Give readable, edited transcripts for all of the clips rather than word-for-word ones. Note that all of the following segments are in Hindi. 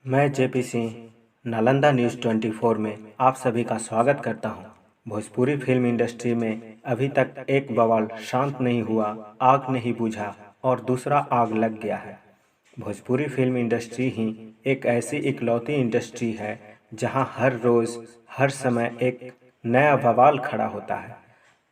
मैं जेपी सिंह नालंदा न्यूज़ 24 में आप सभी का स्वागत करता हूं। भोजपुरी फिल्म इंडस्ट्री में अभी तक एक बवाल शांत नहीं हुआ, आग नहीं बुझा और दूसरा आग लग गया है। भोजपुरी फिल्म इंडस्ट्री ही एक ऐसी इकलौती इंडस्ट्री है जहां हर रोज़ हर समय एक नया बवाल खड़ा होता है।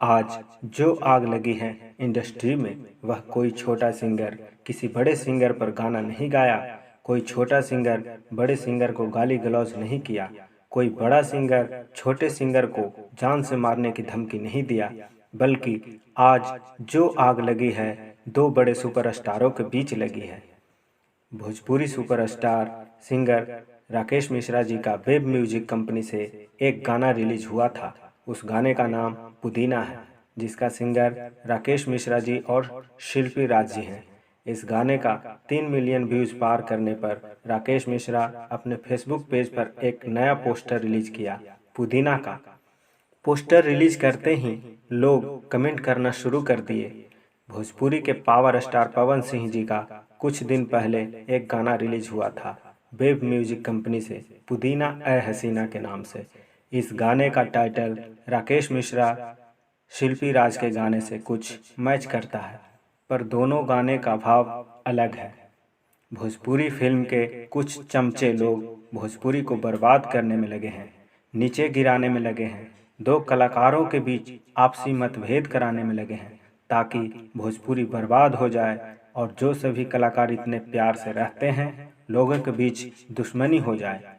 आज जो आग लगी है इंडस्ट्री में, वह कोई छोटा सिंगर किसी बड़े सिंगर पर गाना नहीं गाया, कोई छोटा सिंगर बड़े सिंगर को गाली गलौज नहीं किया, कोई बड़ा सिंगर छोटे सिंगर को जान से मारने की धमकी नहीं दिया, बल्कि आज जो आग लगी है दो बड़े सुपरस्टारों के बीच लगी है। भोजपुरी सुपरस्टार सिंगर राकेश मिश्रा जी का वेब म्यूजिक कंपनी से एक गाना रिलीज हुआ था। उस गाने का नाम पुदीना है, जिसका सिंगर राकेश मिश्रा जी और शिल्पी राज जी हैं। इस गाने का 3 मिलियन व्यूज पार करने पर राकेश मिश्रा अपने फेसबुक पेज पर एक नया पोस्टर रिलीज किया, पुदीना का। पोस्टर रिलीज करते ही लोग कमेंट करना शुरू कर दिए। भोजपुरी के पावर स्टार पवन सिंह जी का कुछ दिन पहले एक गाना रिलीज हुआ था वेब म्यूजिक कंपनी से, पुदीना ए हसीना के नाम से। इस गाने का टाइटल राकेश मिश्रा शिल्पी राज के गाने से कुछ मैच करता है, पर दोनों गाने का भाव अलग है। भोजपुरी फिल्म के कुछ चमचे लोग भोजपुरी को बर्बाद करने में लगे हैं, नीचे गिराने में लगे हैं, दो कलाकारों के बीच आपसी मतभेद कराने में लगे हैं ताकि भोजपुरी बर्बाद हो जाए, और जो सभी कलाकार इतने प्यार से रहते हैं लोगों के बीच दुश्मनी हो जाए।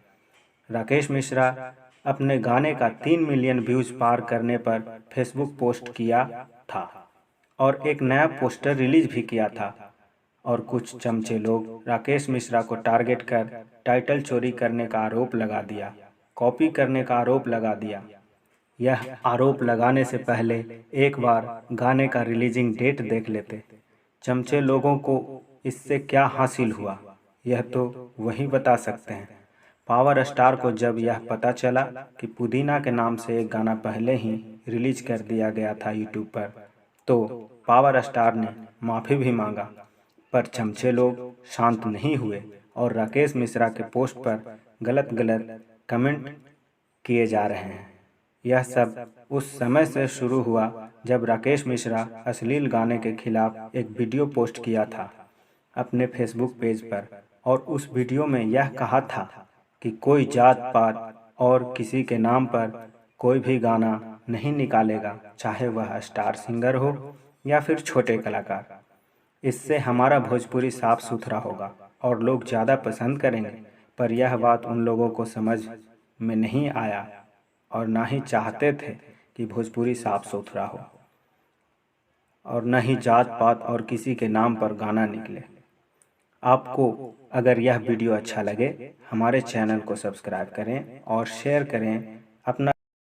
राकेश मिश्रा अपने गाने का 3 मिलियन व्यूज पार करने पर फेसबुक पोस्ट किया था और एक नया पोस्टर रिलीज भी किया था, और कुछ चमचे लोग राकेश मिश्रा को टारगेट कर टाइटल चोरी करने का आरोप लगा दिया, कॉपी करने का आरोप लगा दिया। यह आरोप लगाने से पहले एक बार गाने का रिलीजिंग डेट देख लेते। चमचे लोगों को इससे क्या हासिल हुआ, यह तो वही बता सकते हैं। पावर स्टार को जब यह पता चला कि पुदीना के नाम से एक गाना पहले ही रिलीज कर दिया गया था यूट्यूब पर, तो पावर स्टार ने माफ़ी भी मांगा, पर चमचे लोग शांत नहीं हुए और राकेश मिश्रा के पोस्ट पर गलत गलत कमेंट किए जा रहे हैं। यह सब उस समय से शुरू हुआ जब राकेश मिश्रा अश्लील गाने के खिलाफ एक वीडियो पोस्ट किया था अपने फेसबुक पेज पर, और उस वीडियो में यह कहा था कि कोई जात पात और किसी के नाम पर कोई भी गाना नहीं निकालेगा, चाहे वह स्टार सिंगर हो या फिर छोटे कलाकार। इससे हमारा भोजपुरी साफ सुथरा होगा और लोग ज़्यादा पसंद करेंगे। पर यह बात उन लोगों को समझ में नहीं आया और ना ही चाहते थे कि भोजपुरी साफ सुथरा हो और न ही जात पात और किसी के नाम पर गाना निकले। आपको अगर यह वीडियो अच्छा लगे, हमारे चैनल को सब्सक्राइब करें और शेयर करें, अपना